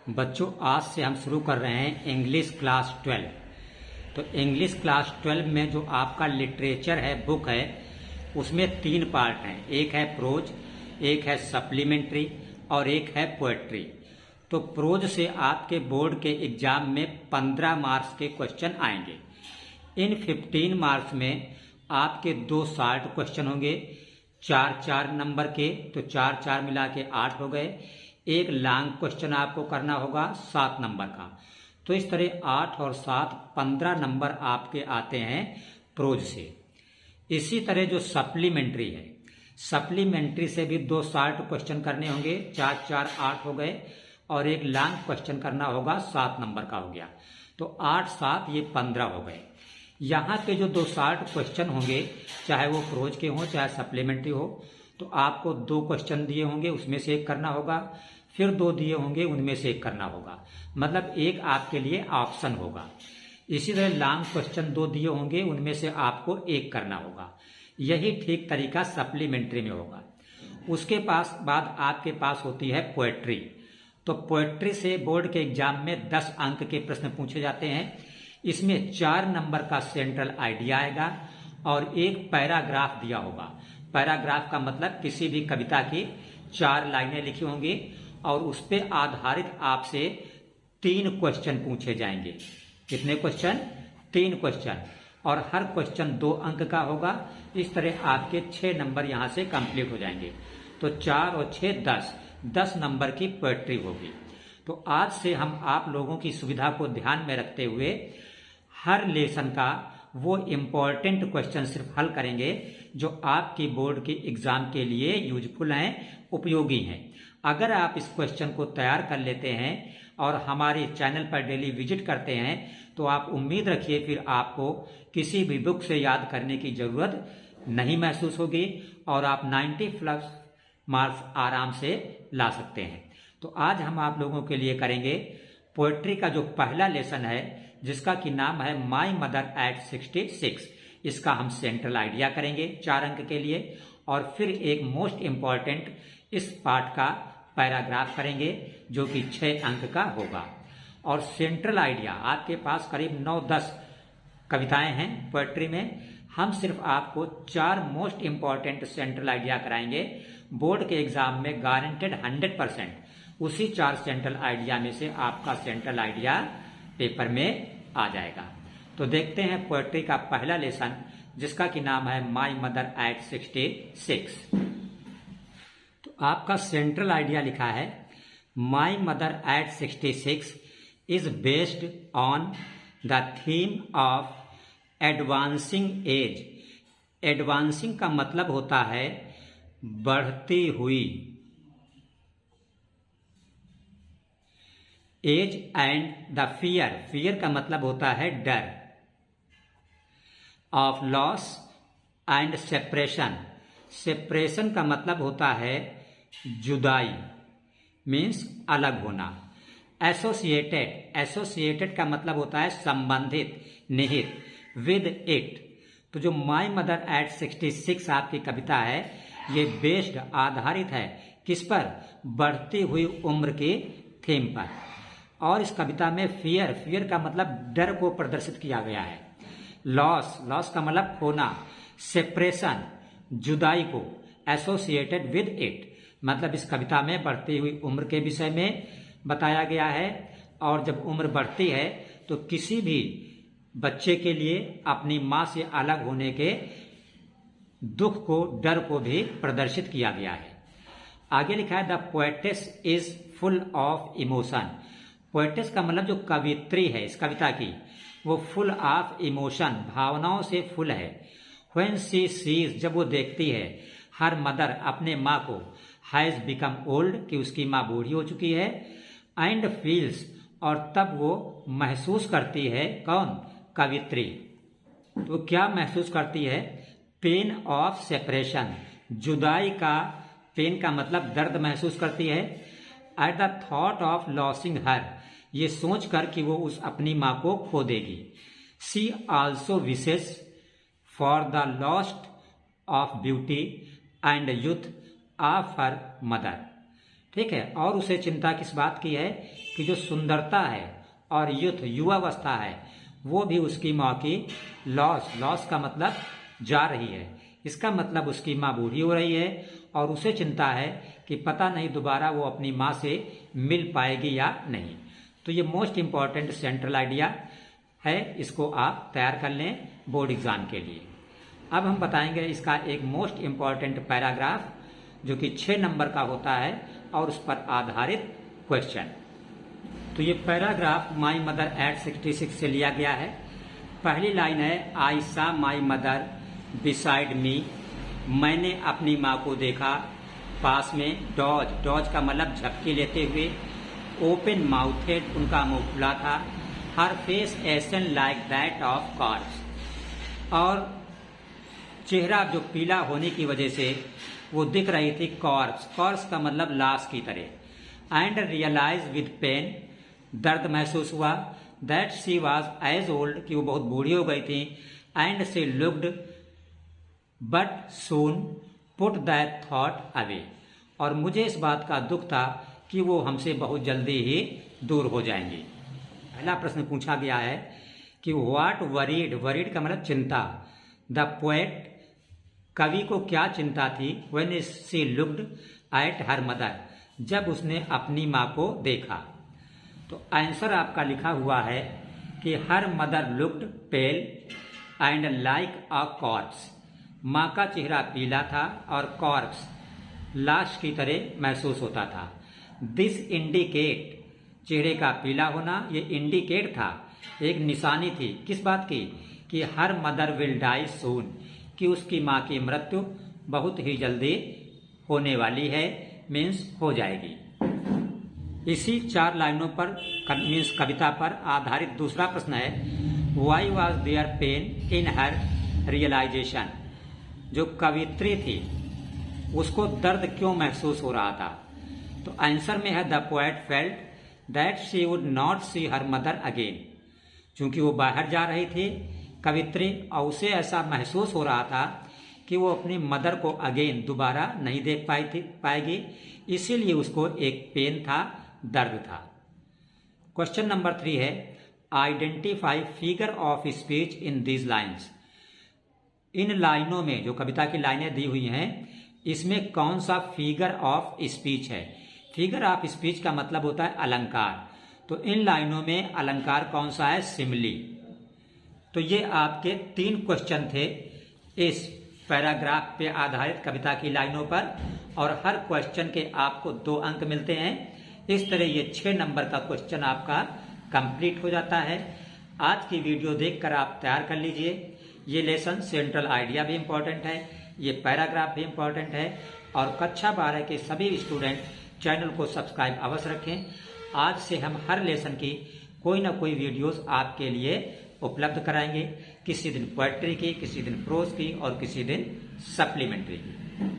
बच्चों, आज से हम शुरू कर रहे हैं इंग्लिश क्लास 12। तो इंग्लिश क्लास 12 में जो आपका लिटरेचर है, बुक है, उसमें 3 पार्ट हैं। एक है प्रोज, एक है सप्लीमेंट्री और एक है पोएट्री। तो प्रोज से आपके बोर्ड के एग्जाम में 15 मार्क्स के क्वेश्चन आएंगे। इन 15 मार्क्स में आपके 2 शॉर्ट क्वेश्चन होंगे 4-4 नंबर के, तो 4-4 मिला के 8 हो गए। एक लॉन्ग क्वेश्चन आपको करना होगा 7 नंबर का। तो इस तरह 8 और 7 15 नंबर आपके आते हैं प्रोज से। इसी तरह जो सप्लीमेंट्री है, सप्लीमेंट्री से भी 2 शॉर्ट क्वेश्चन करने होंगे, 4-4 8 हो गए, और एक लॉन्ग क्वेश्चन करना होगा 7 नंबर का हो गया। तो 8-7 ये 15 हो गए। यहाँ पे जो 2 शॉर्ट क्वेश्चन होंगे, चाहे वो प्रोज के हों चाहे सप्लीमेंट्री हो, तो आपको 2 क्वेश्चन दिए होंगे, उसमें से एक करना होगा, फिर 2 दिए होंगे, उनमें से एक करना होगा। मतलब एक आपके लिए ऑप्शन होगा। इसी तरह लॉन्ग क्वेश्चन 2 दिए होंगे, उनमें से आपको एक करना होगा। यही ठीक तरीका सप्लीमेंट्री में होगा। उसके बाद आपके पास होती है पोएट्री। तो पोएट्री से बोर्ड के एग्जाम में 10 अंक के प्रश्न पूछे जाते हैं। इसमें 4 नंबर का सेंट्रल आइडिया आएगा और एक पैराग्राफ दिया होगा। पैराग्राफ का मतलब किसी भी कविता की 4 लाइनें लिखी होंगी और उस पर आधारित आपसे 3 क्वेश्चन पूछे जाएंगे। कितने क्वेश्चन? 3 क्वेश्चन, और हर क्वेश्चन 2 अंक का होगा। इस तरह आपके 6 नंबर यहां से कंप्लीट हो जाएंगे। तो 4 और 6 10 नंबर की पोएट्री होगी। तो आज से हम आप लोगों की सुविधा को ध्यान में रखते हुए हर लेसन का वो इम्पोर्टेंट क्वेश्चन सिर्फ हल करेंगे जो आपकी बोर्ड के एग्जाम के लिए यूजफुल हैं, उपयोगी हैं। अगर आप इस क्वेश्चन को तैयार कर लेते हैं और हमारे चैनल पर डेली विजिट करते हैं, तो आप उम्मीद रखिए फिर आपको किसी भी बुक से याद करने की जरूरत नहीं महसूस होगी और आप 90+ मार्क्स आराम से ला सकते हैं। तो आज हम आप लोगों के लिए करेंगे पोएट्री का जो पहला लेसन है, जिसका कि नाम है माई मदर एट 66। इसका हम सेंट्रल आइडिया करेंगे 4 अंक के लिए, और फिर एक मोस्ट इंपॉर्टेंट इस पार्ट का पैराग्राफ करेंगे जो कि 6 अंक का होगा। और सेंट्रल आइडिया आपके पास करीब 9-10 कविताएं हैं पोएट्री में। हम सिर्फ आपको 4 मोस्ट इंपॉर्टेंट सेंट्रल आइडिया कराएंगे। बोर्ड के एग्जाम में गारंटेड 100% उसी 4 सेंट्रल आइडिया में से आपका सेंट्रल आइडिया पेपर में आ जाएगा। तो देखते हैं पोएट्री का पहला लेसन, जिसका कि नाम है माई मदर एट 66। तो आपका सेंट्रल आइडिया लिखा है, my mother at 66 is based on the theme of advancing age. Advancing का मतलब होता है बढ़ती हुई, age and the fear, fear का मतलब होता है डर, of loss and separation, separation का मतलब होता है जुदाई, मीन्स अलग होना। एसोसिएटेड, एसोसिएटेड का मतलब होता है संबंधित, निहित, विद इट। तो जो माई मदर एट 66 आपकी कविता है, ये बेस्ड, आधारित है किस पर? बढ़ती हुई उम्र के थीम पर। और इस कविता में फियर, फियर का मतलब डर को प्रदर्शित किया गया है। लॉस, लॉस का मतलब खोना, सेपरेशन, जुदाई को, एसोसिएटेड विद इट मतलब इस कविता में बढ़ती हुई उम्र के विषय में बताया गया है। और जब उम्र बढ़ती है तो किसी भी बच्चे के लिए अपनी मां से अलग होने के दुख को, डर को भी प्रदर्शित किया गया है। आगे लिखा है the poetess is full of emotion. Poetess का मतलब जो कवित्री है इस कविता की, वो फुल ऑफ इमोशन, भावनाओं से फुल है। व्हेन शी सीज, जब वो देखती है, हर मदर, अपने माँ को, हैज बिकम ओल्ड, कि उसकी माँ बूढ़ी हो चुकी है, एंड फील्स, और तब वो महसूस करती है, कौन? कवित्री। तो क्या महसूस करती है? पेन ऑफ सेपरेशन, जुदाई का, पेन का मतलब दर्द महसूस करती है। At the thought of losing her, ये सोच कर कि वो उस अपनी माँ को खो देगी। She also wishes for the lost of beauty and youth of her mother. ठीक है। और उसे चिंता किस बात की है कि जो सुंदरता है और युवावस्था है वो भी उसकी माँ की लॉस का मतलब जा रही है। इसका मतलब उसकी माँ बूढ़ी हो रही है और उसे चिंता है कि पता नहीं दोबारा वो अपनी माँ से मिल पाएगी या नहीं। तो ये मोस्ट इंपॉर्टेंट सेंट्रल आइडिया है, इसको आप तैयार कर लें बोर्ड एग्जाम के लिए। अब हम बताएंगे इसका एक मोस्ट इंपॉर्टेंट पैराग्राफ जो कि 6 नंबर का होता है और उस पर आधारित क्वेश्चन। तो ये पैराग्राफ माई मदर एट 66 से लिया गया है। पहली लाइन है आई सा माई मदर बिसाइड मी, मैंने अपनी माँ को देखा पास में। डॉज का मतलब झपकी लेते हुए। ओपन माउथेड, उनका मुंह खुला था। Her face ashen like that of corpse, और चेहरा जो पीला होने की वजह से वो दिख रही थी कॉर्प्स का मतलब लाश की तरह। एंड रियलाइज विद पेन, दर्द महसूस हुआ। That she was as old, कि वो बहुत बूढ़ी हो गई थी। And she looked but soon put that thought away, और मुझे इस बात का दुख था कि वो हमसे बहुत जल्दी ही दूर हो जाएंगी। पहला प्रश्न पूछा गया है कि व्हाट वरीड का मतलब चिंता। द पोएट, कवि को क्या चिंता थी। When she looked at her mother, जब उसने अपनी माँ को देखा। तो आंसर आपका लिखा हुआ है कि her mother looked pale and like a corps, माँ का चेहरा पीला था और कॉर्प्स लाश की तरह महसूस होता था। दिस इंडिकेट, चेहरे का पीला होना ये इंडिकेट था, एक निशानी थी किस बात की कि हर मदर विल डाई सून, कि उसकी माँ की मृत्यु बहुत ही जल्दी होने वाली है, मीन्स हो जाएगी। इसी 4 लाइनों पर मीन्स कविता पर आधारित दूसरा प्रश्न है why was there pain in her realisation, जो कवित्री थी उसको दर्द क्यों महसूस हो रहा था। तो आंसर में है the poet felt that she would not see her mother again, चूंकि वो बाहर जा रही थी कवित्री और उसे ऐसा महसूस हो रहा था कि वो अपनी मदर को अगेन दोबारा नहीं देख पाएगी, इसीलिए उसको एक पेन था, दर्द था। क्वेश्चन नंबर 3 है identify figure of speech in these lines, इन लाइनों में जो कविता की लाइनें दी हुई हैं इसमें कौन सा फिगर ऑफ स्पीच है। फिगर ऑफ स्पीच का मतलब होता है अलंकार, तो इन लाइनों में अलंकार कौन सा है, सिमिली। तो ये आपके 3 क्वेश्चन थे इस पैराग्राफ पे आधारित कविता की लाइनों पर, और हर क्वेश्चन के आपको 2 अंक मिलते हैं। इस तरह ये 6 नंबर का क्वेश्चन आपका कंप्लीट हो जाता है। आज की वीडियो देखकर आप तैयार कर लीजिए। ये लेसन सेंट्रल आइडिया भी इम्पोर्टेंट है, ये पैराग्राफ भी इम्पोर्टेंट है, और कक्षा 12 के सभी स्टूडेंट चैनल को सब्सक्राइब अवश्य रखें। आज से हम हर लेसन की कोई ना कोई वीडियोस आपके लिए उपलब्ध कराएंगे, किसी दिन पोएट्री की, किसी दिन प्रोज की और किसी दिन सप्लीमेंट्री की।